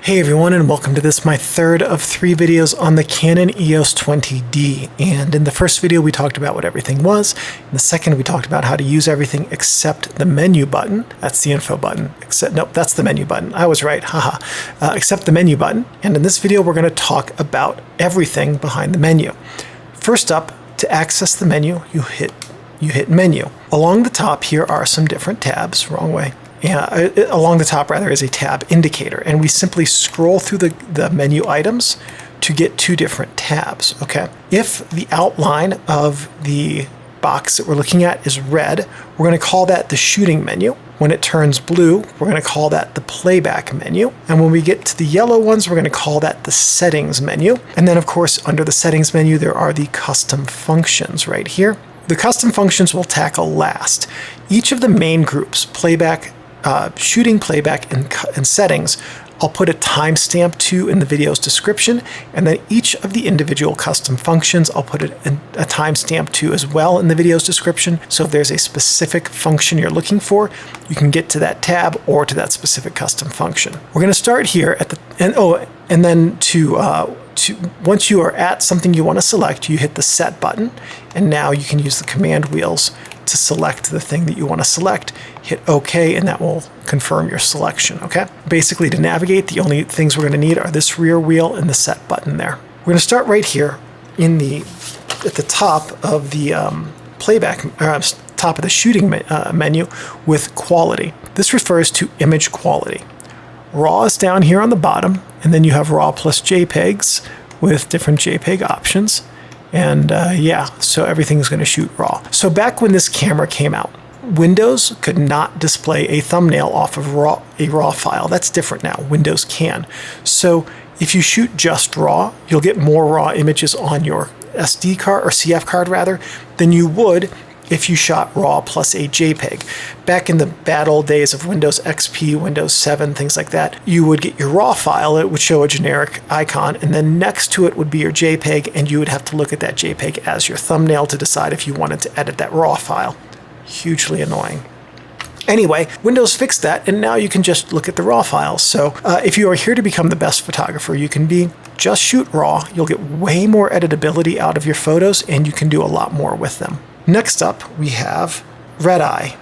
Hey everyone, and welcome to this, my third of 3 videos on the Canon EOS 20D. And in the first video we talked about what everything was. In the second we talked about how to use everything except the menu button. That's the info button. Nope, that's the menu button. I was right, haha. Except the menu button. And in this video we're going to talk about everything behind the menu. First up, to access the menu, you hit menu. Along the top here are some different tabs, wrong way. Along the top rather is a tab indicator, and we simply scroll through the menu items to get 2 different tabs, okay? If the outline of the box that we're looking at is red, we're going to call that the shooting menu. When it turns blue, we're going to call that the playback menu. And when we get to the yellow ones, we're going to call that the settings menu. And then of course, under the settings menu, there are the custom functions right here. The custom functions we'll tackle last. Each of the main groups, playback, shooting, playback, and settings, I'll put a timestamp to in the video's description, and then each of the individual custom functions I'll put a timestamp to as well in the video's description. So if there's a specific function you're looking for, you can get to that tab or to that specific custom function. We're going to start here at the and then once you are at something you want to select, you hit the set button, and now you can use the command wheels to select the thing that you want to select. Hit OK, and that will confirm your selection, okay? Basically, to navigate, the only things we're going to need are this rear wheel and the set button there. We're going to start right here at the top of the top of the shooting menu with quality. This refers to image quality. RAW is down here on the bottom, and then you have RAW plus JPEGs with different JPEG options. And yeah, so everything's going to shoot RAW. So back when this camera came out, Windows could not display a thumbnail off of a RAW file. That's different now. Windows can. So if you shoot just RAW, you'll get more RAW images on your SD card, or CF card rather, than you would if you shot RAW plus a JPEG. Back in the bad old days of Windows XP, Windows 7, things like that, you would get your RAW file. It would show a generic icon, and then next to it would be your JPEG, and you would have to look at that JPEG as your thumbnail to decide if you wanted to edit that RAW file. Hugely annoying. Anyway, Windows fixed that, and now you can just look at the RAW files. So if you are here to become the best photographer you can be, just shoot RAW. You'll get way more editability out of your photos, and you can do a lot more with them. Next up, we have red eye.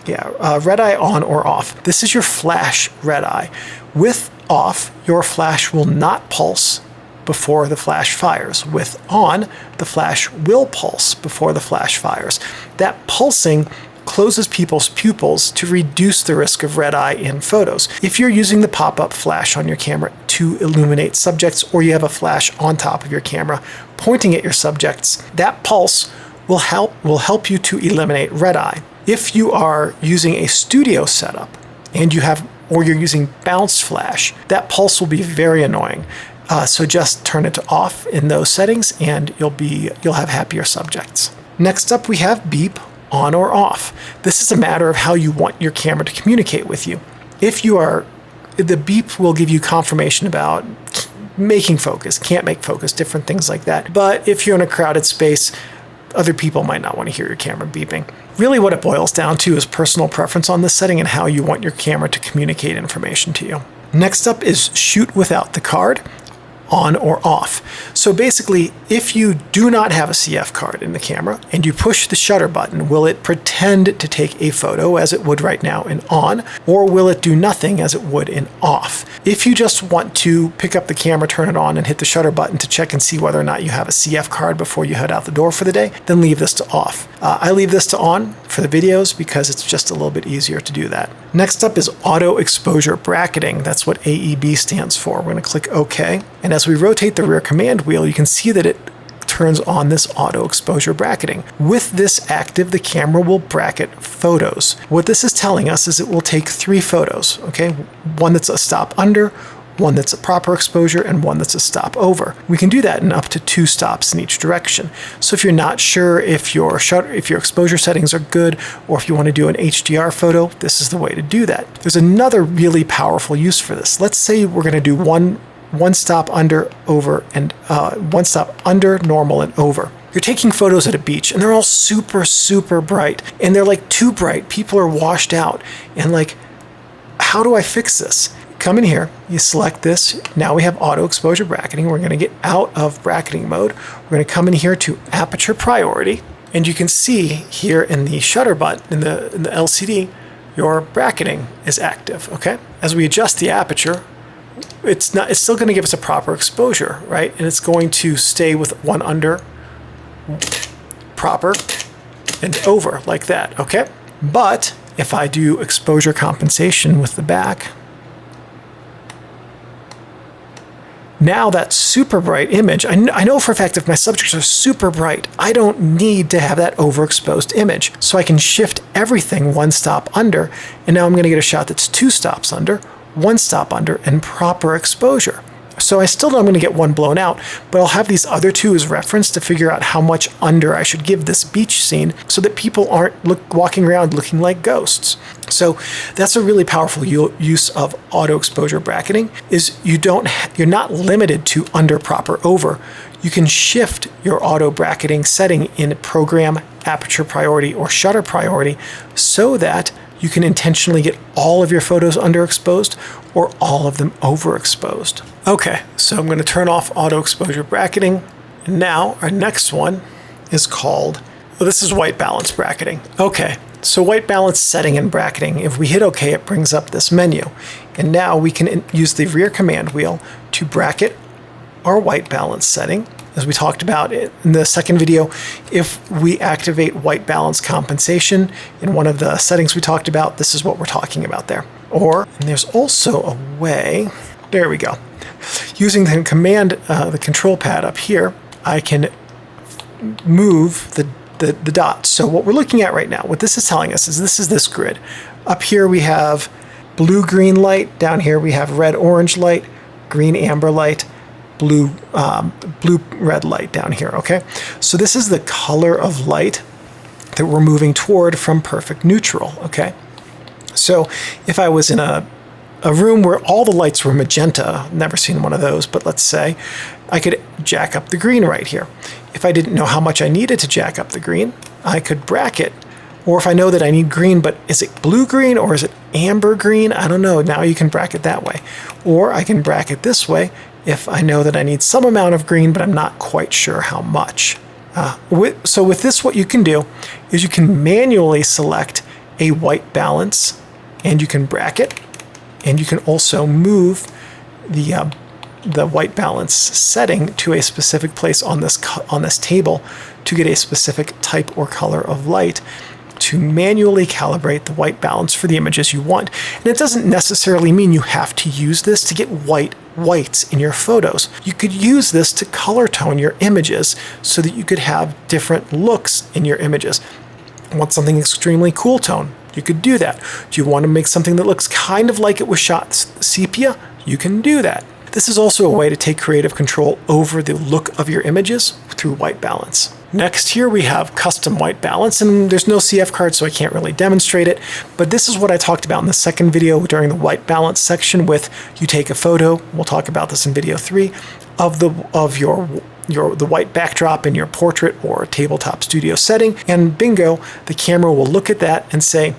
Yeah, red eye on or off. This is your flash red eye. With off, your flash will not pulse before the flash fires. With on, the flash will pulse before the flash fires. That pulsing closes people's pupils to reduce the risk of red eye in photos. If you're using the pop-up flash on your camera to illuminate subjects, or you have a flash on top of your camera pointing at your subjects, that pulse will help you to eliminate red eye. If you are using a studio setup and you're using bounce flash, that pulse will be very annoying. So just turn it to off in those settings, and you'll have happier subjects. Next up, we have beep, on or off. This is a matter of how you want your camera to communicate with you. The beep will give you confirmation about making focus, can't make focus, different things like that. But if you're in a crowded space, other people might not want to hear your camera beeping. Really what it boils down to is personal preference on this setting and how you want your camera to communicate information to you. Next up is shoot without the card, on or off. So basically, if you do not have a CF card in the camera and you push the shutter button, will it pretend to take a photo as it would right now in on, or will it do nothing as it would in off? If you just want to pick up the camera, turn it on, and hit the shutter button to check and see whether or not you have a CF card before you head out the door for the day, then leave this to off. I leave this to on for the videos because it's just a little bit easier to do that. Next up is auto exposure bracketing. That's what AEB stands for. We're going to click OK. And as we rotate the rear command wheel, you can see that it turns on this auto exposure bracketing. With this active, the camera will bracket photos. What this is telling us is it will take 3 photos, okay? One that's a stop under, one that's a proper exposure, and one that's a stop over. We can do that in up to 2 stops in each direction. So if you're not sure if your exposure settings are good, or if you want to do an HDR photo, this is the way to do that. There's another really powerful use for this. Let's say we're going to do one stop under, over, and one stop under, normal, and over. You're taking photos at a beach, and they're all super, super bright, and they're like too bright. People are washed out, and like, how do I fix this? come in here, you select this. Now we have auto exposure bracketing. We're going to get out of bracketing mode. We're going to come in here to aperture priority. And you can see here in the shutter button, in the LCD, your bracketing is active, okay? As we adjust the aperture, it's still going to give us a proper exposure, right? And it's going to stay with one under, proper, and over like that, okay? But if I do exposure compensation with the back, now that super bright image, I know for a fact if my subjects are super bright, I don't need to have that overexposed image. So I can shift everything one stop under, and now I'm going to get a shot that's 2 stops under, 1 stop under, and proper exposure. So I still know I'm going to get one blown out, but I'll have these other 2 as reference to figure out how much under I should give this beach scene so that people aren't walking around looking like ghosts. So that's a really powerful use of auto exposure bracketing, is you're not limited to under, proper, over. You can shift your auto bracketing setting in program, aperture priority, or shutter priority so that you can intentionally get all of your photos underexposed or all of them overexposed. Okay, so I'm going to turn off auto exposure bracketing. And now our next one is called, well, this is white balance bracketing. Okay, so white balance setting and bracketing. If we hit OK, it brings up this menu. And now we can use the rear command wheel to bracket our white balance setting. As we talked about in the second video, if we activate white balance compensation in one of the settings we talked about, this is what we're talking about there. And there's also a way, there we go. Using the command, the control pad up here, I can move the dots. So what we're looking at right now, what this is telling us is this grid. Up here we have blue-green light, down here we have red-orange light, green-amber light, blue-red light down here, okay? So this is the color of light that we're moving toward from perfect neutral, okay? So if I was in a room where all the lights were magenta, never seen one of those, but let's say, I could jack up the green right here. If I didn't know how much I needed to jack up the green, I could bracket. Or if I know that I need green, but is it blue-green or is it amber-green? I don't know. Now you can bracket that way. Or I can bracket this way if I know that I need some amount of green, but I'm not quite sure how much. So with this, what you can do is you can manually select a white balance, and you can bracket, and you can also move the white balance setting to a specific place on this table to get a specific type or color of light to manually calibrate the white balance for the images you want. And it doesn't necessarily mean you have to use this to get whites in your photos. You could use this to color tone your images so that you could have different looks in your images. Want something extremely cool tone? You could do that. Do you want to make something that looks kind of like it was shot sepia? You can do that. This is also a way to take creative control over the look of your images through white balance. Next here we have custom white balance, and there's no CF card, so I can't really demonstrate it, but this is what I talked about in the second video during the white balance section with you take a photo, we'll talk about this in video 3, of the white backdrop in your portrait or tabletop studio setting, and bingo, the camera will look at that and say,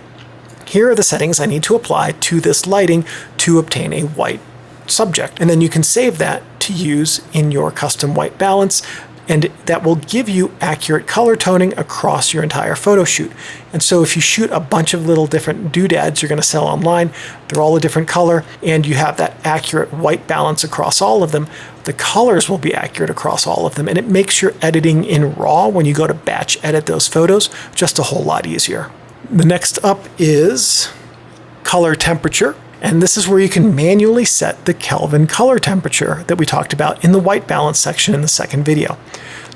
here are the settings I need to apply to this lighting to obtain a white subject. And then you can save that to use in your custom white balance, and that will give you accurate color toning across your entire photo shoot. And so if you shoot a bunch of little different doodads you're going to sell online, they're all a different color, and you have that accurate white balance across all of them, the colors will be accurate across all of them, and it makes your editing in RAW when you go to batch edit those photos just a whole lot easier. The next up is color temperature. And this is where you can manually set the Kelvin color temperature that we talked about in the white balance section in the second video.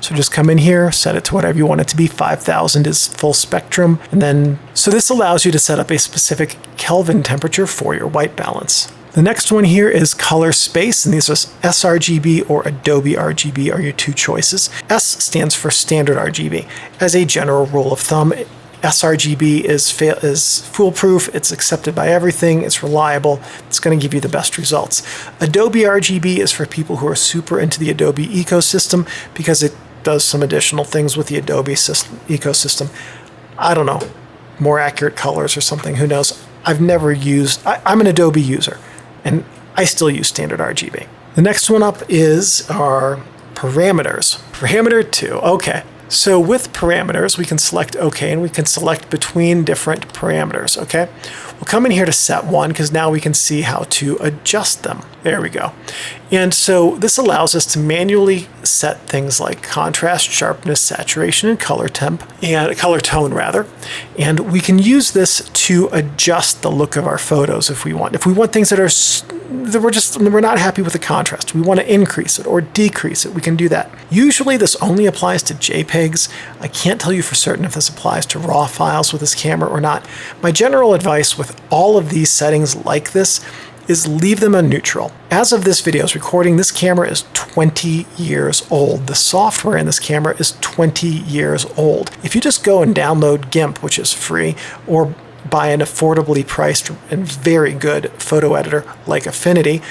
So just come in here, set it to whatever you want it to be. 5,000 is full spectrum. And then, so this allows you to set up a specific Kelvin temperature for your white balance. The next one here is color space, and these are sRGB or AdobeRGB are your 2 choices. S stands for standard RGB. As a general rule of thumb, sRGB is foolproof, it's accepted by everything, it's reliable, it's going to give you the best results. AdobeRGB is for people who are super into the Adobe ecosystem because it does some additional things with the Adobe ecosystem. I don't know, more accurate colors or something, who knows. I've never used, I'm an Adobe user, and I still use standard RGB. The next one up is our parameters. Parameter 2, okay. So with parameters, we can select OK, and we can select between different parameters, okay? We'll come in here to set 1, because now we can see how to adjust them. There we go. And so this allows us to manually set things like contrast, sharpness, saturation, and color temp, and color tone rather. And we can use this to adjust the look of our photos if we want. If we want things that we're not happy with the contrast, we want to increase it or decrease it, we can do that. Usually this only applies to JPEGs. I can't tell you for certain if this applies to RAW files with this camera or not. My general advice with all of these settings like this is leave them on neutral. As of this video's recording, this camera is 20 years old. The software in this camera is 20 years old. If you just go and download GIMP, which is free, or buy an affordably priced and very good photo editor like Affinity,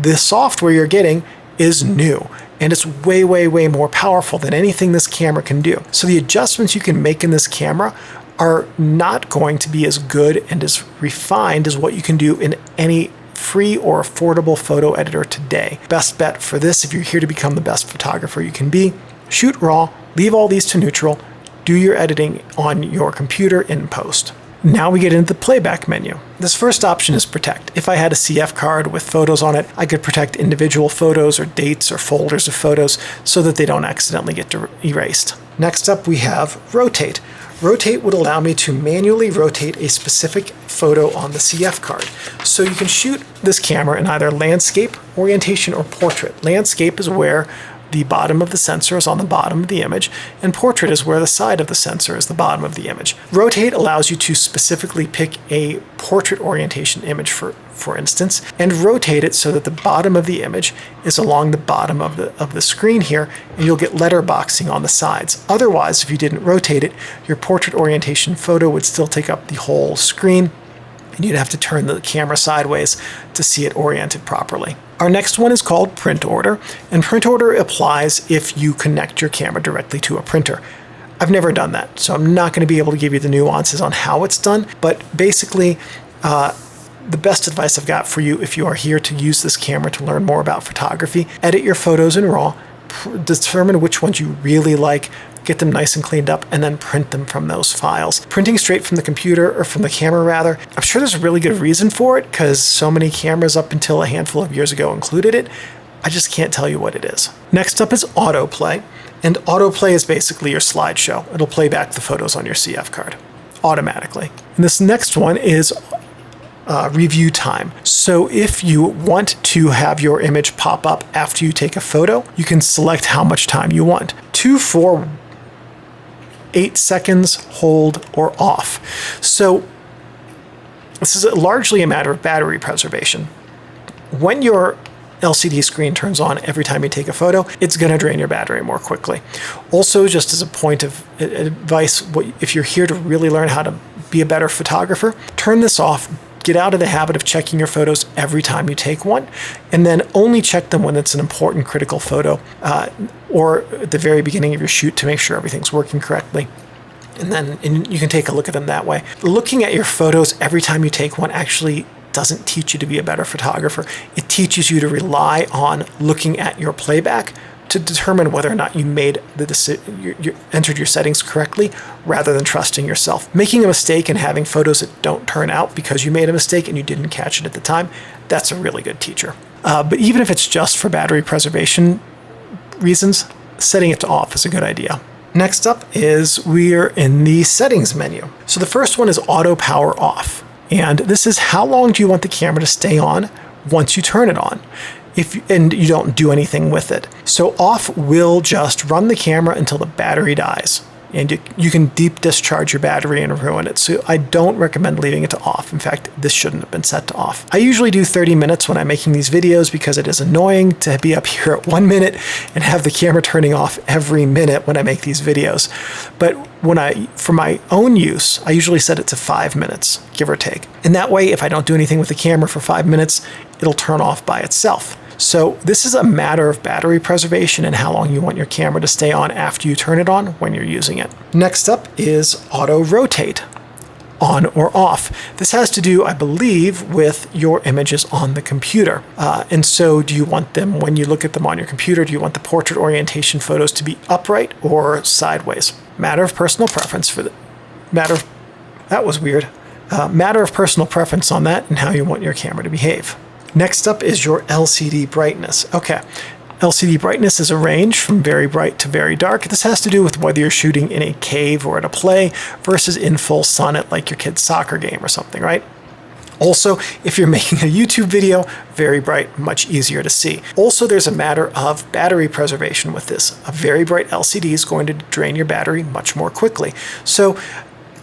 the software you're getting is new. And it's way, way, way more powerful than anything this camera can do. So the adjustments you can make in this camera are not going to be as good and as refined as what you can do in any free or affordable photo editor today. Best bet for this, if you're here to become the best photographer you can be, shoot RAW, leave all these to neutral, do your editing on your computer in post. Now we get into the playback menu. This first option is protect. If I had a CF card with photos on it, I could protect individual photos or dates or folders of photos so that they don't accidentally get erased. Next up we have rotate. Rotate would allow me to manually rotate a specific photo on the CF card. So you can shoot this camera in either landscape, orientation, or portrait. Landscape is where the bottom of the sensor is on the bottom of the image, and portrait is where the side of the sensor is the bottom of the image. Rotate allows you to specifically pick a portrait orientation image, for instance, and rotate it so that the bottom of the image is along the bottom of the screen here, and you'll get letterboxing on the sides. Otherwise, if you didn't rotate it, your portrait orientation photo would still take up the whole screen, and you'd have to turn the camera sideways to see it oriented properly. Our next one is called print order, and print order applies if you connect your camera directly to a printer. I've never done that, so I'm not going to be able to give you the nuances on how it's done, but basically the best advice I've got for you if you are here to use this camera to learn more about photography, edit your photos in RAW, determine which ones you really like, get them nice and cleaned up, and then print them from those files. Printing straight from the computer, or from the camera rather, I'm sure there's a really good reason for it because so many cameras up until a handful of years ago included it. I just can't tell you what it is. Next up is autoplay, and autoplay is basically your slideshow. It'll play back the photos on your CF card automatically. And this next one is review time. So if you want to have your image pop up after you take a photo, you can select how much time you want. 2, 4, 8 seconds, hold, or off. So this is largely a matter of battery preservation. When your LCD screen turns on every time you take a photo, it's going to drain your battery more quickly. Also, just as a point of advice, if you're here to really learn how to be a better photographer, turn this off. Get out of the habit of checking your photos every time you take one, and then only check them when it's an important critical photo or at the very beginning of your shoot to make sure everything's working correctly. And you can take a look at them that way. Looking at your photos every time you take one actually doesn't teach you to be a better photographer. It teaches you to rely on looking at your playback to determine whether or not you made the decision, you entered your settings correctly, rather than trusting yourself. Making a mistake and having photos that don't turn out because you made a mistake and you didn't catch it at the time, that's a really good teacher. But even if it's just for battery preservation reasons, setting it to off is a good idea. Next up is we're in the settings menu. So the first one is auto power off. And this is how long do you want the camera to stay on once you turn it on, and you don't do anything with it. So off will just run the camera until the battery dies. And you can deep discharge your battery and ruin it. So I don't recommend leaving it to off. In fact, this shouldn't have been set to off. I usually do 30 minutes when I'm making these videos because it is annoying to be up here at 1 minute and have the camera turning off every minute when I make these videos. But for my own use, I usually set it to 5 minutes, give or take. And that way, if I don't do anything with the camera for 5 minutes, it'll turn off by itself. So this is a matter of battery preservation and how long you want your camera to stay on after you turn it on when you're using it. Next up is auto rotate. on or off. This has to do, I believe, with your images on the computer. And so do you want them, when you look at them on your computer, do you want the portrait orientation photos to be upright or sideways? Matter of personal preference for the that was weird. Matter of personal preference on that and how you want your camera to behave. Next up is your LCD brightness. Okay. LCD brightness is a range from very bright to very dark. This has to do with whether you're shooting in a cave or at a play versus in full sun at like your kid's soccer game or something, right? Also, if you're making a YouTube video, very bright, much easier to see. Also, there's a matter of battery preservation with this. A very bright LCD is going to drain your battery much more quickly. So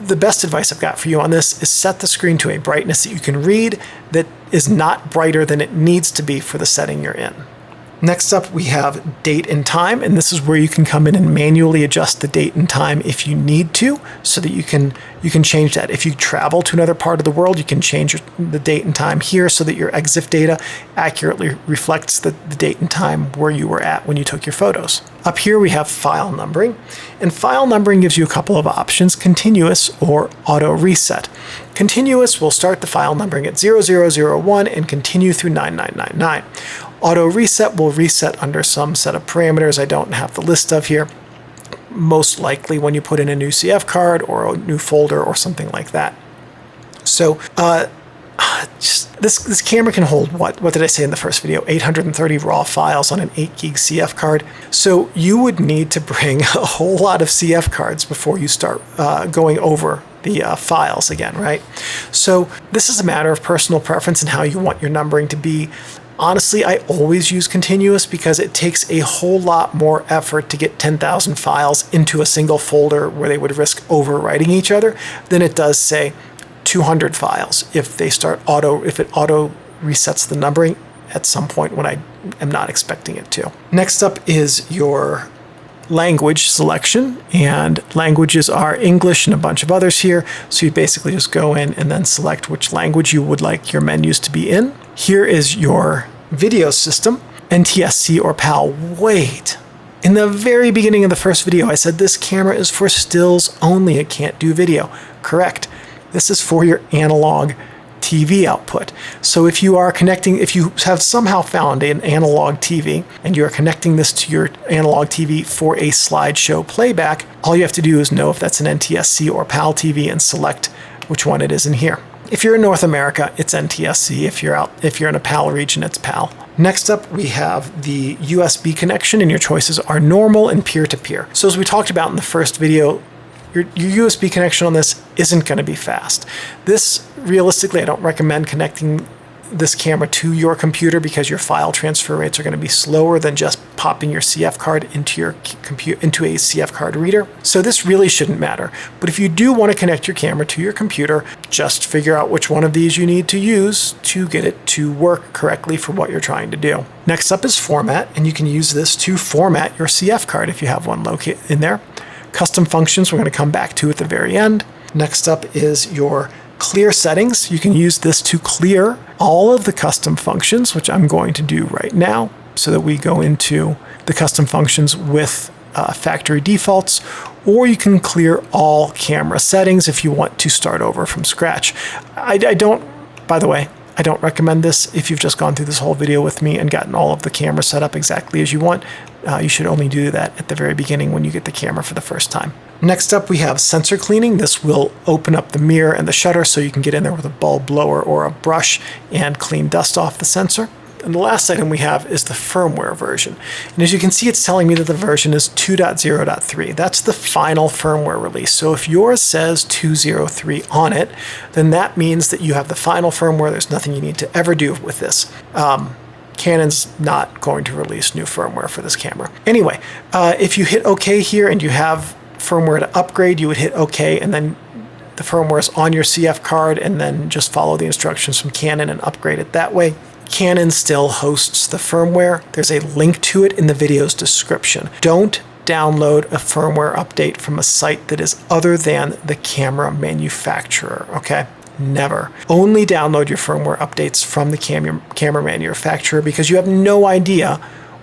the best advice I've got for you on this is set the screen to a brightness that you can read that is not brighter than it needs to be for the setting you're in. Next up, we have date and time, and this is where you can come in and manually adjust the date and time if you need to, so that you can change that. If you travel to another part of the world, you can change the date and time here so that your EXIF data accurately reflects the date and time where you were at when you took your photos. Up here we have file numbering, and file numbering gives you a couple of options: continuous or auto reset. Continuous will start the file numbering at 0001 and continue through 9999. Auto reset will reset under some set of parameters I don't have the list of here. Most likely when you put in a new CF card or a new folder or something like that. So this camera can hold what did I say in the first video? 830 raw files on an 8 gig CF card. So you would need to bring a whole lot of CF cards before you start going over the files again, right? So this is a matter of personal preference and how you want your numbering to be. Honestly, I always use continuous because it takes a whole lot more effort to get 10,000 files into a single folder where they would risk overwriting each other than it does, say, 200 files if it auto resets the numbering at some point when I am not expecting it to. Next up is your language selection, and languages are English and a bunch of others here. So you basically just go in and then select which language you would like your menus to be in. Here is your video system, NTSC or PAL. Wait, in the very beginning of the first video, I said this camera is for stills only. It can't do video. Correct. This is for your analog TV output. So if you have somehow found an analog TV and you're connecting this to your analog TV for a slideshow playback, all you have to do is know if that's an NTSC or PAL TV and select which one it is in here. If you're in North America, it's NTSC. If you're in a PAL region, it's PAL. Next up, we have the USB connection, and your choices are normal and peer-to-peer. So as we talked about in the first video, your USB connection on this isn't going to be fast. This, realistically, I don't recommend connecting this camera to your computer because your file transfer rates are going to be slower than just popping your CF card into a CF card reader. So this really shouldn't matter. But if you do want to connect your camera to your computer, just figure out which one of these you need to use to get it to work correctly for what you're trying to do. Next up is format, and you can use this to format your CF card if you have one located in there. Custom functions we're going to come back to at the very end. Next up is your clear settings. You can use this to clear all of the custom functions, which I'm going to do right now, so that we go into the custom functions with factory defaults, or you can clear all camera settings if you want to start over from scratch. By the way, I don't recommend this if you've just gone through this whole video with me and gotten all of the camera set up exactly as you want. You should only do that at the very beginning when you get the camera for the first time. Next up, we have sensor cleaning. This will open up the mirror and the shutter so you can get in there with a bulb blower or a brush and clean dust off the sensor. And the last item we have is the firmware version. And as you can see, it's telling me that the version is 2.0.3. That's the final firmware release. So if yours says 2.0.3 on it, then that means that you have the final firmware. There's nothing you need to ever do with this. Canon's not going to release new firmware for this camera. Anyway, if you hit OK here and you have firmware to upgrade, you would hit OK, and then the firmware is on your CF card, and then just follow the instructions from Canon and upgrade it that way. Canon still hosts the firmware. There's a link to it in the video's description. Don't download a firmware update from a site that is other than the camera manufacturer, okay? Never. Only download your firmware updates from the camera manufacturer, because you have no idea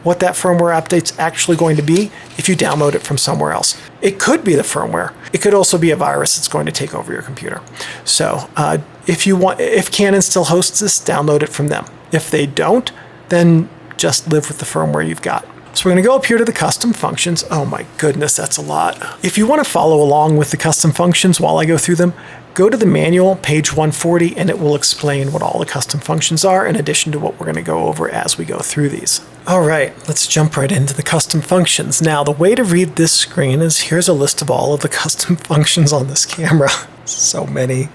what that firmware update's actually going to be if you download it from somewhere else. It could be the firmware. It could also be a virus that's going to take over your computer. So if Canon still hosts this, download it from them. If they don't, then just live with the firmware you've got. So we're going to go up here to the custom functions. Oh my goodness, that's a lot. If you want to follow along with the custom functions while I go through them, go to the manual, page 140, and it will explain what all the custom functions are in addition to what we're going to go over as we go through these. All right, let's jump right into the custom functions. Now, the way to read this screen is here's a list of all of the custom functions on this camera. So many.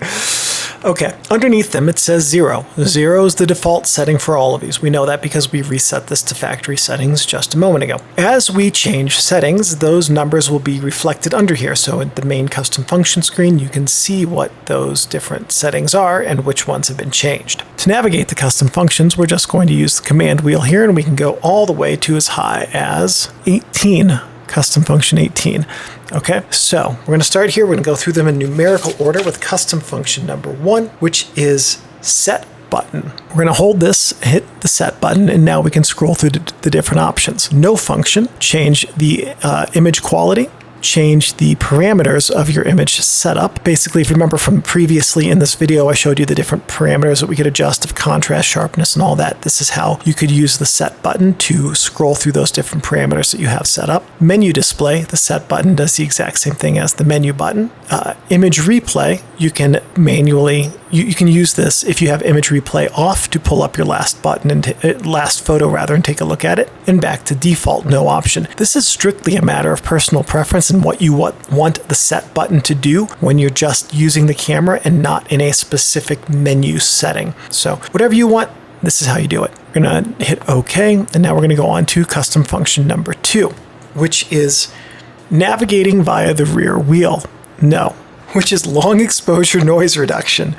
Okay, underneath them it says 0. 0 is the default setting for all of these. We know that because we reset this to factory settings just a moment ago. As we change settings, those numbers will be reflected under here. So at the main custom function screen, you can see what those different settings are and which ones have been changed. To navigate the custom functions, we're just going to use the command wheel here, and we can go all the way to as high as 18. Custom function 18. Okay, so we're going to start here. We're going to go through them in numerical order with custom function number 1, which is set button. We're going to hold this, hit the set button, and now we can scroll through the different options. No function, change the image quality, change the parameters of your image setup. Basically, if you remember from previously in this video, I showed you the different parameters that we could adjust of contrast, sharpness, and all that. This is how you could use the set button to scroll through those different parameters that you have set up. Menu display, the set button does the exact same thing as the menu button. Image replay, you can manually, you can use this if you have image replay off to pull up your last button and last photo rather and take a look at it, and back to default, no option. This is strictly a matter of personal preference and what you want the set button to do when you're just using the camera and not in a specific menu setting. So whatever you want, this is how you do it. We're going to hit OK, and now we're going to go on to custom function number 2, which is navigating via the rear wheel. No, which is long exposure noise reduction.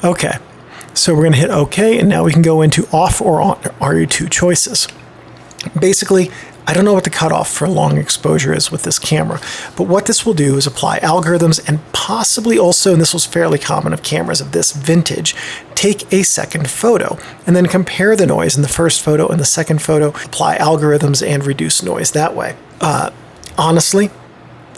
Okay, so we're going to hit OK, and now we can go into off or on are your two choices. Basically, I don't know what the cutoff for long exposure is with this camera, but what this will do is apply algorithms and possibly also, and this was fairly common of cameras of this vintage, take a second photo and then compare the noise in the first photo and the second photo, apply algorithms and reduce noise that way. Honestly,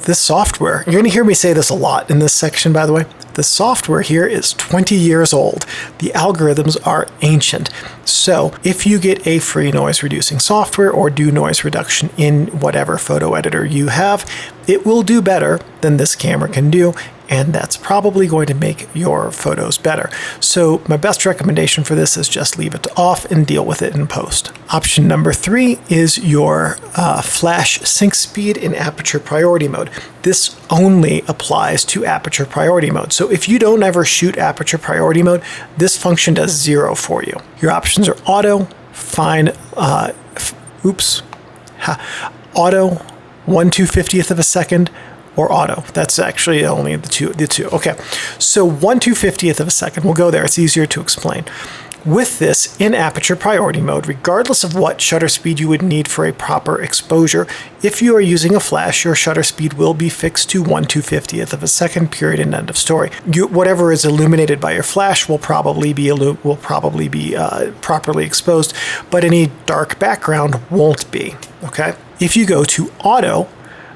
this software, you're going to hear me say this a lot in this section, by the way. The software here is 20 years old. The algorithms are ancient. So if you get a free noise reducing software or do noise reduction in whatever photo editor you have, it will do better than this camera can do, and that's probably going to make your photos better. So my best recommendation for this is just leave it off and deal with it in post. Option number 3 is your flash sync speed in aperture priority mode. This only applies to aperture priority mode. So if you don't ever shoot aperture priority mode, this function does 0 for you. Your options are auto, fine, auto, 1/250th of a second, or auto. That's actually only the two. Okay, so 1/250th of a second, we'll go there. It's easier to explain. With this in aperture priority mode, regardless of what shutter speed you would need for a proper exposure, if you are using a flash, your shutter speed will be fixed to 1/250th of a second, period, and end of story. Whatever is illuminated by your flash will probably be properly exposed, but any dark background won't be. Okay. If you go to auto,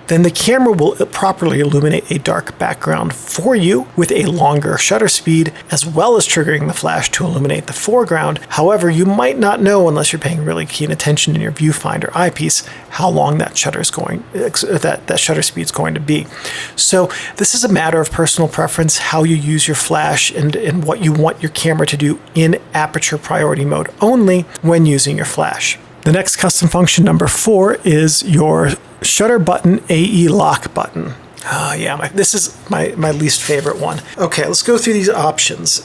then the camera will properly illuminate a dark background for you with a longer shutter speed, as well as triggering the flash to illuminate the foreground. However, you might not know, unless you're paying really keen attention in your viewfinder eyepiece, how long that shutter speed is going to be. So this is a matter of personal preference, how you use your flash and what you want your camera to do in aperture priority mode only when using your flash. The next custom function number 4 is your shutter button AE lock button. This is my least favorite one. Okay, let's go through these options.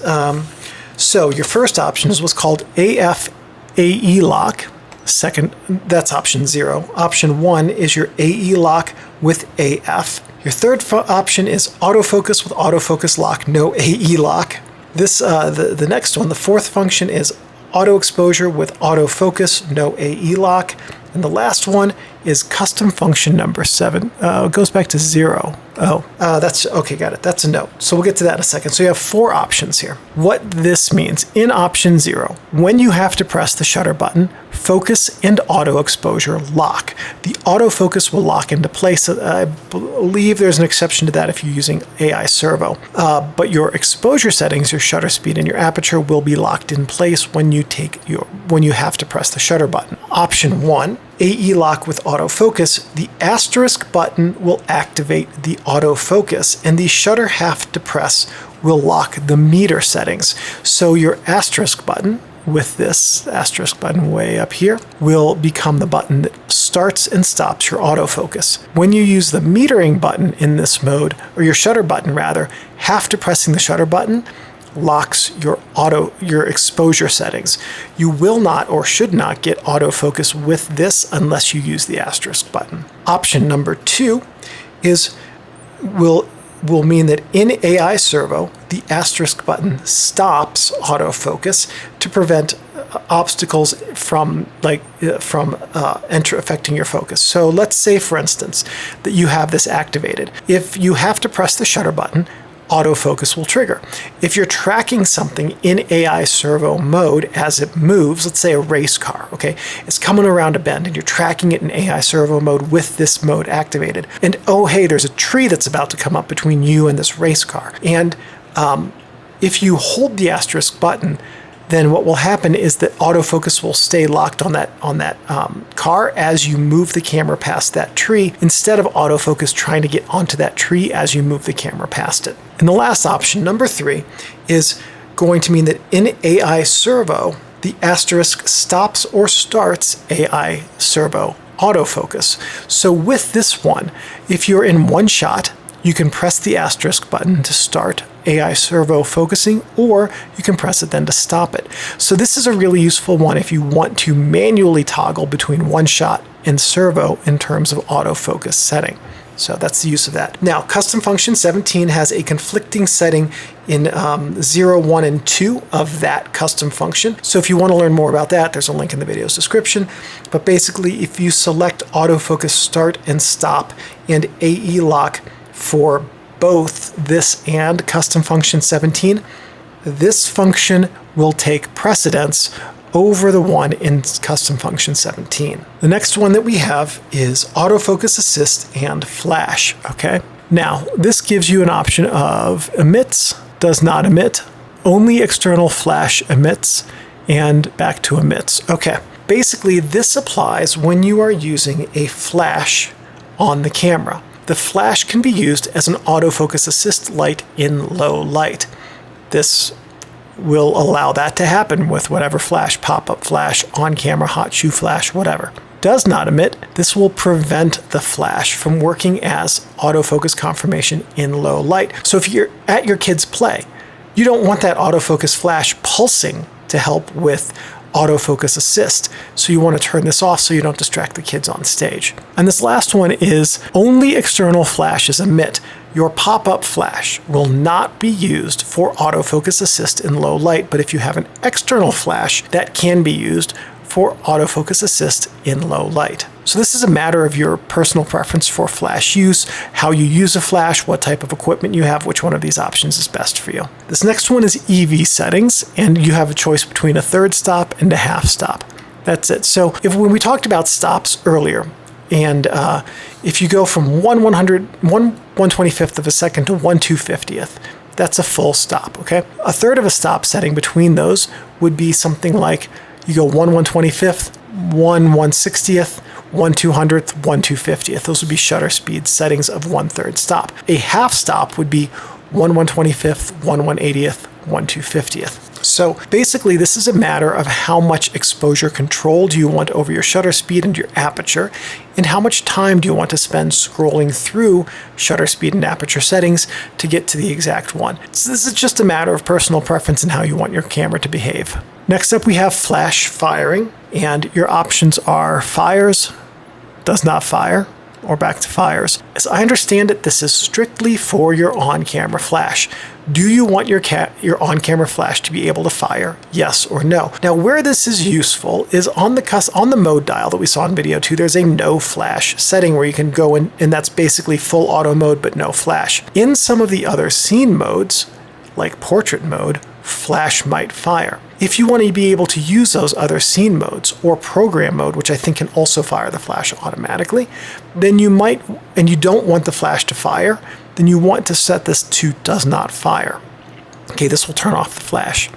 So your first option is what's called AE lock. Second, that's option 0. Option 1 is your AE lock with AF. Your third option is autofocus with autofocus lock, no AE lock. This the next one, the fourth function is auto exposure with autofocus, no AE lock. And the last one is custom function number 7. It goes back to 0. That's okay, got it. That's a no. So we'll get to that in a second. So you have 4 options here. What this means, in option 0, when you have to press the shutter button, focus and auto exposure lock. The autofocus will lock into place. I believe there's an exception to that if you're using AI servo. But your exposure settings, your shutter speed and your aperture will be locked in place when you have to press the shutter button. Option 1, AE lock with autofocus. The asterisk button will activate the autofocus, and the shutter have to press will lock the meter settings. So your asterisk button, with this asterisk button way up here, will become the button that starts and stops your autofocus. When you use the metering button in this mode, or your shutter button rather, after pressing the shutter button, locks your exposure settings. You will not or should not get autofocus with this unless you use the asterisk button. Option number 2 will mean that in AI servo, the asterisk button stops autofocus to prevent obstacles from affecting your focus. So let's say, for instance, that you have this activated. If you have to press the shutter button, autofocus will trigger. If you're tracking something in AI servo mode as it moves, let's say a race car, okay, it's coming around a bend and you're tracking it in AI servo mode with this mode activated. And oh, hey, there's a tree that's about to come up between you and this race car. And if you hold the asterisk button, then what will happen is that autofocus will stay locked on that car as you move the camera past that tree, instead of autofocus trying to get onto that tree as you move the camera past it. And the last option, number 3, is going to mean that in AI servo, the asterisk stops or starts AI servo autofocus. So with this one, if you're in one shot, you can press the asterisk button to start AI servo focusing, or you can press it then to stop it. So this is a really useful one if you want to manually toggle between one shot and servo in terms of autofocus setting. So that's the use of that. Now, custom function 17 has a conflicting setting in 0, 1, and 2 of that custom function. So if you want to learn more about that, there's a link in the video's description. But basically, if you select autofocus start and stop and AE lock for both this and custom function 17, this function will take precedence over the one in custom function 17. The next one that we have is autofocus assist and flash, okay? Now, this gives you an option of emits, does not emit, only external flash emits, and back to emits. Okay, basically this applies when you are using a flash on the camera. The flash can be used as an autofocus assist light in low light. This will allow that to happen with whatever flash, pop-up flash, on-camera, hot shoe flash, whatever. Does not emit, this will prevent the flash from working as autofocus confirmation in low light. So if you're at your kid's play, you don't want that autofocus flash pulsing to help with autofocus assist. So you want to turn this off so you don't distract the kids on stage. And this last one is only external flashes emit. Your pop-up flash will not be used for autofocus assist in low light, but if you have an external flash, that can be used for autofocus assist in low light. So this is a matter of your personal preference for flash use, how you use a flash, what type of equipment you have, which one of these options is best for you. This next one is EV settings, and you have a choice between a third stop and a half stop. That's it. So when we talked about stops earlier, and if you go from 1/125th of a second to 1/250th, that's a full stop, okay? A third of a stop setting between those would be something like you go 1/125th, 1/160th, 1/200th, 1/250th. Those would be shutter speed settings of 1/3 stop. A half stop would be 1/125th, 1/180th, 1/250th. So basically, this is a matter of how much exposure control do you want over your shutter speed and your aperture, and how much time do you want to spend scrolling through shutter speed and aperture settings to get to the exact one. So this is just a matter of personal preference and how you want your camera to behave. Next up, we have flash firing, and your options are fires, does not fire, or back to fires. As I understand it, this is strictly for your on-camera flash. Do you want your on-camera flash to be able to fire? Yes or no? Now, where this is useful is on the mode dial that we saw in video 2, there's a no flash setting where you can go in, and that's basically full auto mode but no flash. In some of the other scene modes, like portrait mode, flash might fire. If you want to be able to use those other scene modes or program mode, which I think can also fire the flash automatically, then you might, and you don't want the flash to fire, then you want to set this to does not fire. Okay, this will turn off the flash.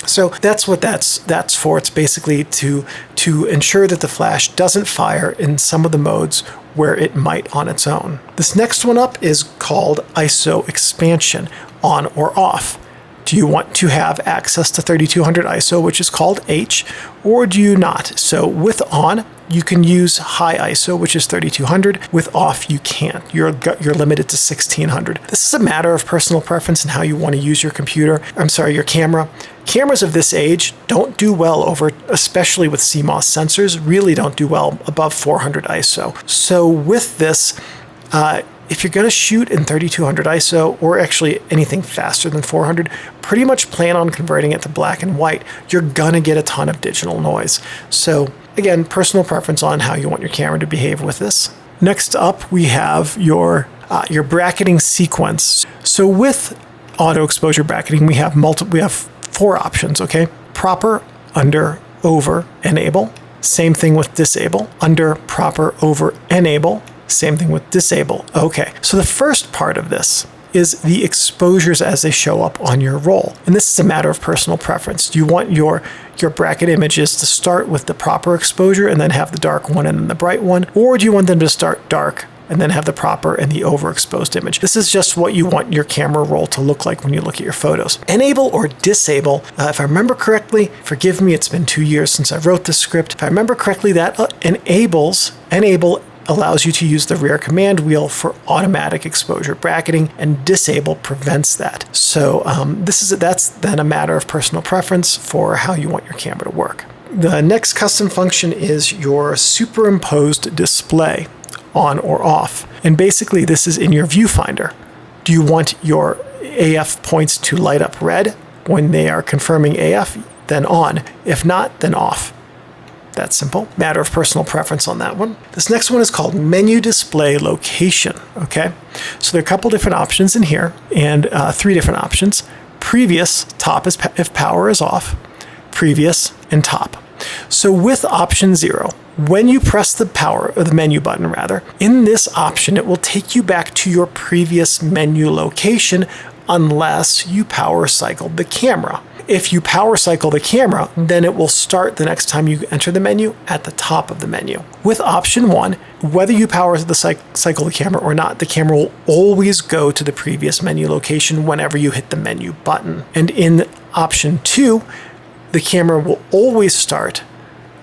So that's what that's for. It's basically to ensure that the flash doesn't fire in some of the modes where it might on its own. This next one up is called ISO expansion, on or off. Do you want to have access to 3200 ISO, which is called H, or do you not? So with on, you can use high ISO, which is 3200. With off, you can't. You're limited to 1600. This is a matter of personal preference and how you want to use your your camera. Cameras of this age don't do well over, especially with CMOS sensors, really don't do well above 400 ISO. So with this, if you're going to shoot in 3200 ISO, or actually anything faster than 400, pretty much plan on converting it to black and white. You're going to get a ton of digital noise. So again, personal preference on how you want your camera to behave with this. Next up, we have your bracketing sequence. So with auto exposure bracketing, we have 4 options, okay? Proper, under, over, enable. Same thing with disable. Under, proper, over, enable. Same thing with disable. Okay, so the first part of this is the exposures as they show up on your roll. And this is a matter of personal preference. Do you want your bracket images to start with the proper exposure and then have the dark one and then the bright one? Or do you want them to start dark and then have the proper and the overexposed image? This is just what you want your camera roll to look like when you look at your photos. Enable or disable, if I remember correctly, forgive me, it's been 2 years since I wrote this script. If I remember correctly, that enable allows you to use the rear command wheel for automatic exposure bracketing, and disable prevents that. So that's then a matter of personal preference for how you want your camera to work. The next custom function is your superimposed display, on or off. And basically this is in your viewfinder. Do you want your AF points to light up red when they are confirming AF? Then on. If not, then off. That's simple. Matter of personal preference on that one. This next one is called menu display location. Okay, so there are a couple different options in here, and 3 different options. Previous, top is if power is off, previous, and top. So with option 0, when you press the power, or the menu button rather, in this option, it will take you back to your previous menu location unless you power cycled the camera. If you power cycle the camera, then it will start the next time you enter the menu at the top of the menu. With option 1, whether you power cycle the camera or not, the camera will always go to the previous menu location whenever you hit the menu button. And in option 2, the camera will always start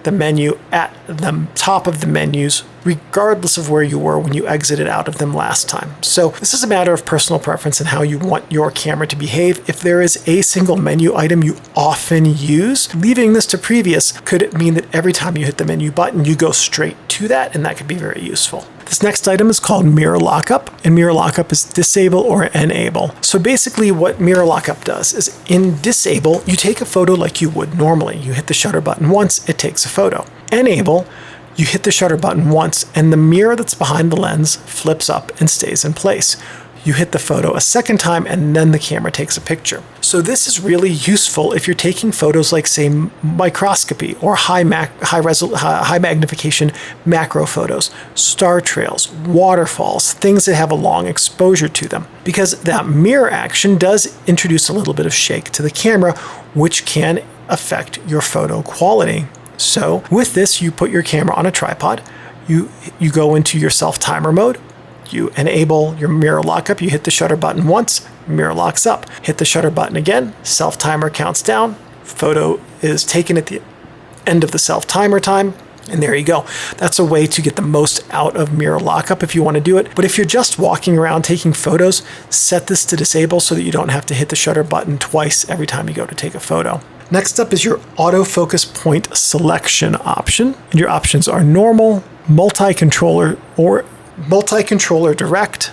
the menu at the top of the menus, regardless of where you were when you exited out of them last time. So this is a matter of personal preference and how you want your camera to behave. If there is a single menu item you often use, leaving this to previous could mean that every time you hit the menu button, you go straight to that, and that could be very useful. This next item is called mirror lockup, and mirror lockup is disable or enable. So basically what mirror lockup does is in disable, you take a photo like you would normally. You hit the shutter button once, it takes a photo. Enable, you hit the shutter button once, and the mirror that's behind the lens flips up and stays in place. You hit the photo a second time, and then the camera takes a picture. So this is really useful if you're taking photos like, say, microscopy or high magnification macro photos, star trails, waterfalls, things that have a long exposure to them. Because that mirror action does introduce a little bit of shake to the camera, which can affect your photo quality. So with this, you put your camera on a tripod, you go into your self-timer mode, you enable your mirror lockup, you hit the shutter button once, mirror locks up, hit the shutter button again, self-timer counts down, photo is taken at the end of the self-timer time, and there you go. That's a way to get the most out of mirror lockup if you want to do it. But if you're just walking around taking photos, set this to disable so that you don't have to hit the shutter button twice every time you go to take a photo. Next up is your autofocus point selection option. And your options are normal, multi-controller, or multi-controller direct,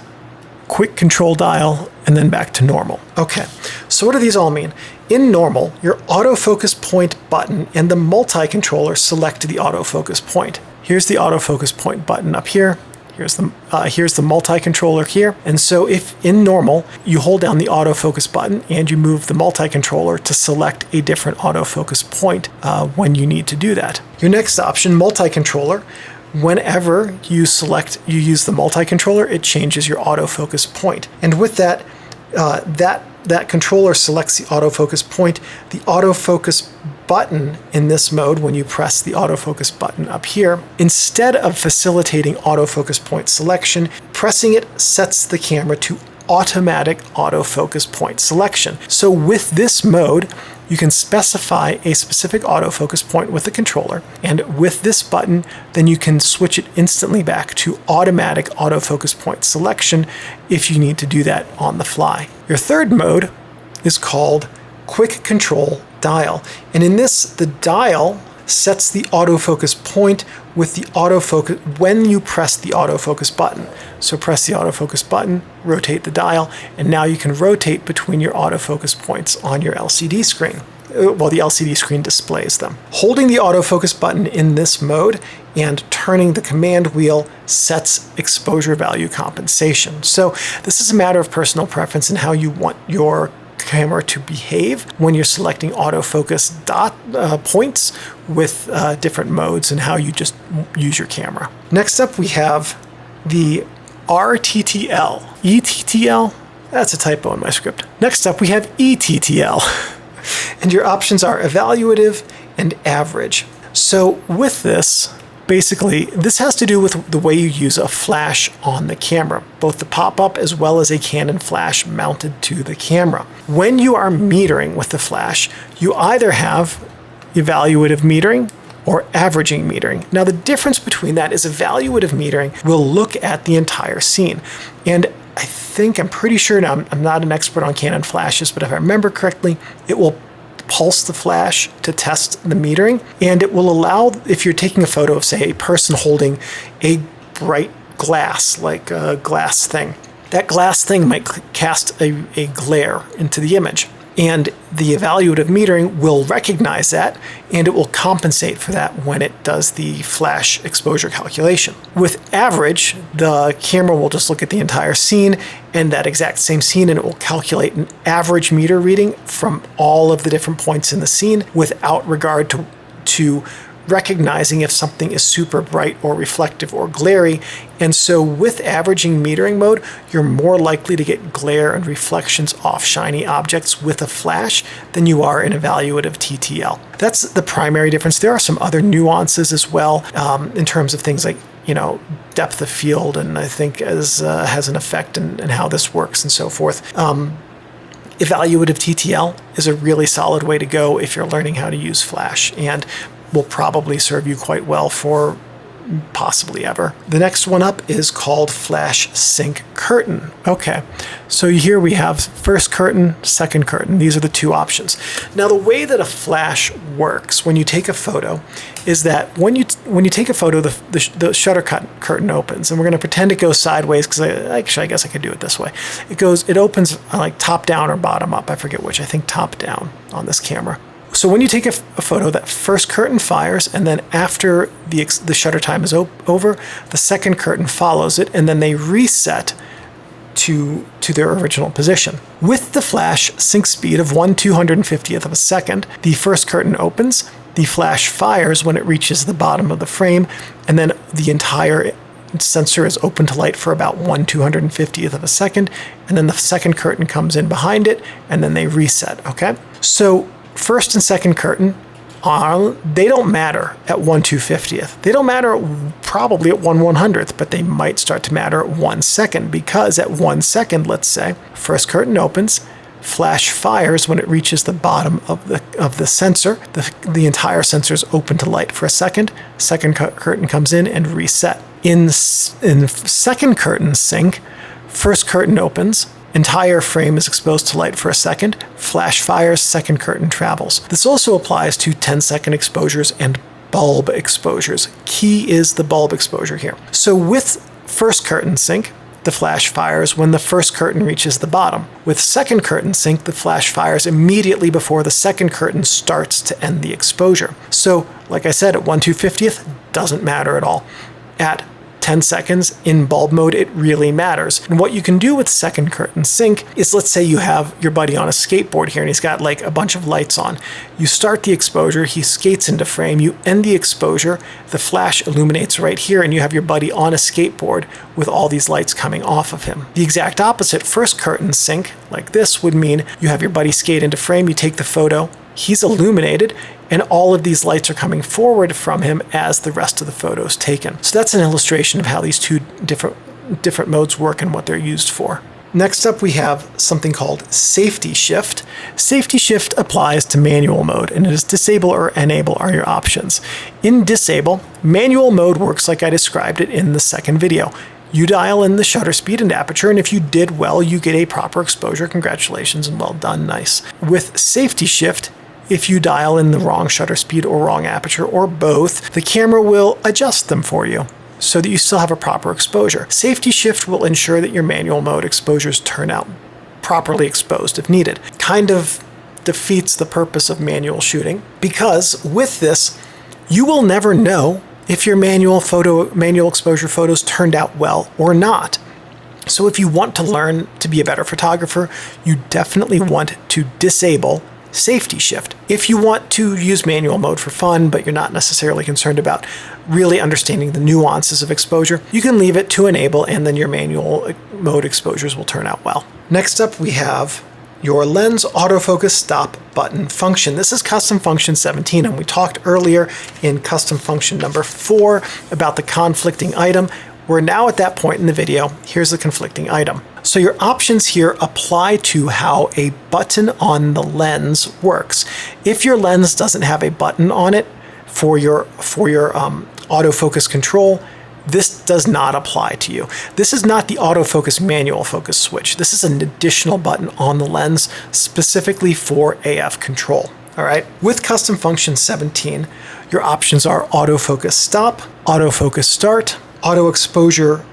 quick control dial, and then back to normal. Okay, so what do these all mean? In normal, your autofocus point button and the multi-controller select the autofocus point. Here's the autofocus point button up here. Here's the multi-controller here. And so if in normal, you hold down the autofocus button and you move the multi-controller to select a different autofocus point when you need to do that. Your next option, multi-controller, whenever you use the multi-controller, it changes your autofocus point. And with that, that controller selects the autofocus point. The autofocus button in this mode, when you press the autofocus button up here, instead of facilitating autofocus point selection, pressing it sets the camera to automatic autofocus point selection. So with this mode, you can specify a specific autofocus point with the controller, and with this button, then you can switch it instantly back to automatic autofocus point selection if you need to do that on the fly. Your third mode is called Quick Control Dial, and in this, the dial sets the autofocus point with the autofocus when you press the autofocus button. So press the autofocus button, rotate the dial, and now you can rotate between your autofocus points on your LCD screen. Well, the LCD screen displays them. Holding the autofocus button in this mode and turning the command wheel sets exposure value compensation. So this is a matter of personal preference and how you want your camera to behave when you're selecting autofocus points with different modes and how you just use your camera. Next up, we have the RTTL. E-TTL? That's a typo in my script. Next up, we have E-TTL. And your options are evaluative and average. So with this, basically, this has to do with the way you use a flash on the camera, both the pop-up as well as a Canon flash mounted to the camera. When you are metering with the flash, you either have evaluative metering or averaging metering. Now, the difference between that is evaluative metering will look at the entire scene. And I'm pretty sure, now I'm not an expert on Canon flashes, but if I remember correctly, it will pulse the flash to test the metering, and it will allow, if you're taking a photo of, say, a person holding a bright glass, like a glass thing, that glass thing might cast a glare into the image. And the evaluative metering will recognize that, and it will compensate for that when it does the flash exposure calculation. With average, the camera will just look at the entire scene and that exact same scene, and it will calculate an average meter reading from all of the different points in the scene without regard to recognizing if something is super bright or reflective or glary. And so with averaging metering mode, you're more likely to get glare and reflections off shiny objects with a flash than you are in evaluative TTL. That's the primary difference. There are some other nuances as well in terms of things like, depth of field, and I think has an effect in how this works and so forth. Evaluative TTL is a really solid way to go if you're learning how to use flash, and will probably serve you quite well for possibly ever. The next one up is called Flash Sync Curtain. Okay, so here we have first curtain, second curtain. These are the two options. Now, the way that a flash works when you take a photo is that when you take a photo, the shutter curtain opens, and we're going to pretend it goes sideways because I guess I could do it this way. It opens like top down or bottom up. I forget which. I think top down on this camera. So when you take a photo, that first curtain fires, and then after the shutter time is over, the second curtain follows it, and then they reset to their original position. With the flash sync speed of 1/250th of a second, the first curtain opens, the flash fires when it reaches the bottom of the frame, and then the entire sensor is open to light for about 1/250th of a second, and then the second curtain comes in behind it, and then they reset, okay? So first and second curtain, they don't matter at 1/250th. They don't matter probably at 1/100th, but they might start to matter at 1 second, because at 1 second, let's say, first curtain opens, flash fires when it reaches the bottom of the sensor. The entire sensor is open to light for a second. Second curtain comes in and reset. In second curtain sync, first curtain opens, entire frame is exposed to light for a second, flash fires, second curtain travels. This also applies to 10-second exposures and bulb exposures. Key is the bulb exposure here. So with first curtain sync, the flash fires when the first curtain reaches the bottom. With second curtain sync, the flash fires immediately before the second curtain starts to end the exposure. So, like I said, at 1/250th, doesn't matter at all. At 10 seconds in bulb mode, it really matters. And what you can do with second curtain sync is, let's say you have your buddy on a skateboard here and he's got like a bunch of lights on. You start the exposure, he skates into frame, you end the exposure, the flash illuminates right here, and you have your buddy on a skateboard with all these lights coming off of him. The exact opposite, first curtain sync, like this, would mean you have your buddy skate into frame, you take the photo, he's illuminated, and all of these lights are coming forward from him as the rest of the photo is taken. So that's an illustration of how these two different modes work and what they're used for. Next up, we have something called safety shift. Safety shift applies to manual mode, and it is disable or enable are your options. In disable, manual mode works like I described it in the second video. You dial in the shutter speed and aperture, and if you did well, you get a proper exposure. Congratulations and well done, nice. With safety shift, if you dial in the wrong shutter speed or wrong aperture or both, the camera will adjust them for you so that you still have a proper exposure. Safety shift will ensure that your manual mode exposures turn out properly exposed if needed. Kind of defeats the purpose of manual shooting, because with this, you will never know if your manual exposure photos turned out well or not. So if you want to learn to be a better photographer, you definitely want to disable safety shift. If you want to use manual mode for fun, but you're not necessarily concerned about really understanding the nuances of exposure, you can leave it to enable, and then your manual mode exposures will turn out well. Next up, we have your lens autofocus stop button function. This is custom function 17, and we talked earlier in custom function number 4 about the conflicting item. We're now at that point in the video. Here's the conflicting item. So your options here apply to how a button on the lens works. If your lens doesn't have a button on it for your autofocus control, this does not apply to you. This is not the autofocus manual focus switch. This is an additional button on the lens specifically for AF control. All right. With custom function 17, your options are autofocus stop, autofocus start, auto exposure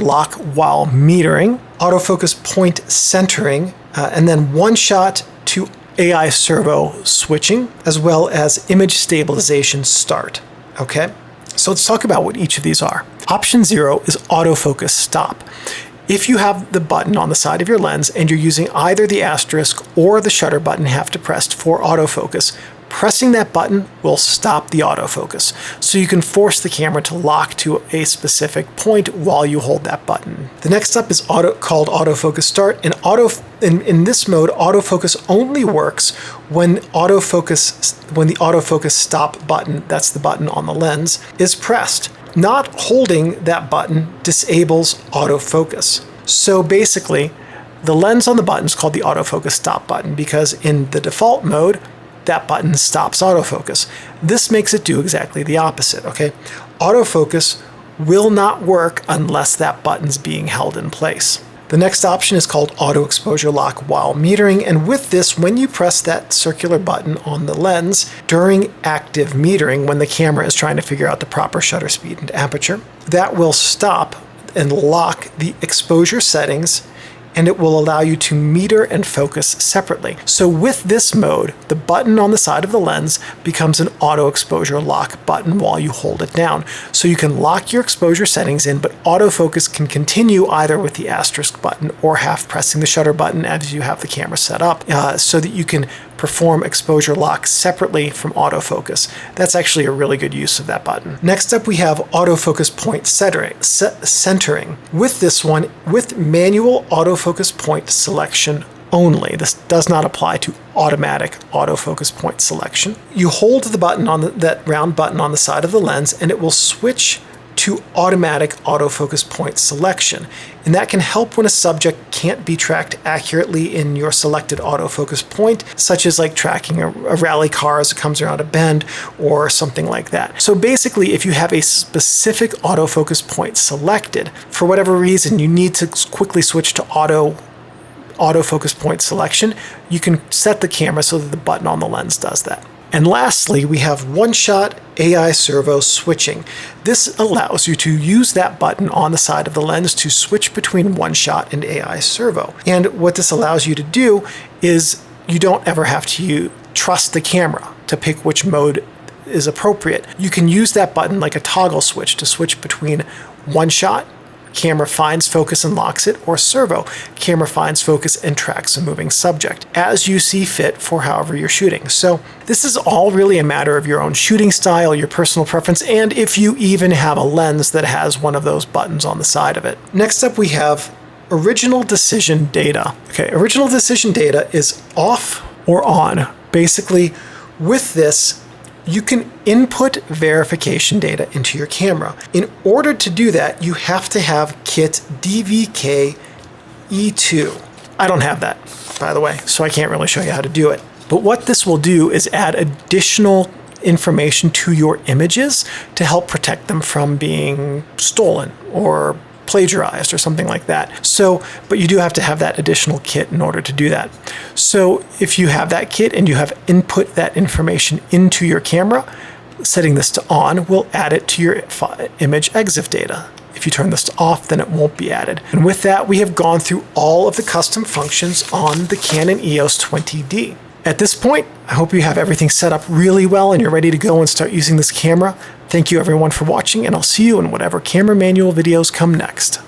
lock while metering, autofocus point centering, and then one shot to AI servo switching, as well as image stabilization start. Okay, so let's talk about what each of these are. Option 0 is autofocus stop. If you have the button on the side of your lens and you're using either the asterisk or the shutter button half depressed for autofocus, pressing that button will stop the autofocus. So you can force the camera to lock to a specific point while you hold that button. The next up is called autofocus start. And in this mode, autofocus only works when the autofocus stop button, that's the button on the lens, is pressed. Not holding that button disables autofocus. So basically, the lens on the button is called the autofocus stop button because in the default mode, that button stops autofocus. This makes it do exactly the opposite, okay? Autofocus will not work unless that button's being held in place. The next option is called auto exposure lock while metering, and with this, when you press that circular button on the lens during active metering, when the camera is trying to figure out the proper shutter speed and aperture, that will stop and lock the exposure settings, and it will allow you to meter and focus separately. So with this mode, the button on the side of the lens becomes an auto exposure lock button while you hold it down. So you can lock your exposure settings in, but autofocus can continue either with the asterisk button or half pressing the shutter button as you have the camera set up so that you can perform exposure lock separately from autofocus. That's actually a really good use of that button. Next up, we have autofocus point centering. With this one, with manual autofocus point selection only. This does not apply to automatic autofocus point selection. You hold the button on that round button on the side of the lens, and it will switch to automatic autofocus point selection. And that can help when a subject can't be tracked accurately in your selected autofocus point, such as like tracking a rally car as it comes around a bend or something like that. So basically, if you have a specific autofocus point selected, for whatever reason, you need to quickly switch to autofocus point selection, you can set the camera so that the button on the lens does that. And lastly, we have one-shot AI servo switching. This allows you to use that button on the side of the lens to switch between one-shot and AI servo. And what this allows you to do is you don't ever have to trust the camera to pick which mode is appropriate. You can use that button like a toggle switch to switch between one-shot, camera finds focus and locks it, or servo, camera finds focus and tracks a moving subject, as you see fit for however you're shooting. So this is all really a matter of your own shooting style, your personal preference, and if you even have a lens that has one of those buttons on the side of it. Next up, we have original decision data. Okay, original decision data is off or on. Basically, with this, you can input verification data into your camera. In order to do that, you have to have kit DVK E2. I don't have that, by the way, so I can't really show you how to do it. But what this will do is add additional information to your images to help protect them from being stolen or plagiarized or something like that. So, but you do have to have that additional kit in order to do that. So if you have that kit and you have input that information into your camera, setting this to on will add it to your image EXIF data. If you turn this to off, then it won't be added. And with that, we have gone through all of the custom functions on the Canon EOS 20D. At this point, I hope you have everything set up really well and you're ready to go and start using this camera. Thank you everyone for watching, and I'll see you in whatever camera manual videos come next.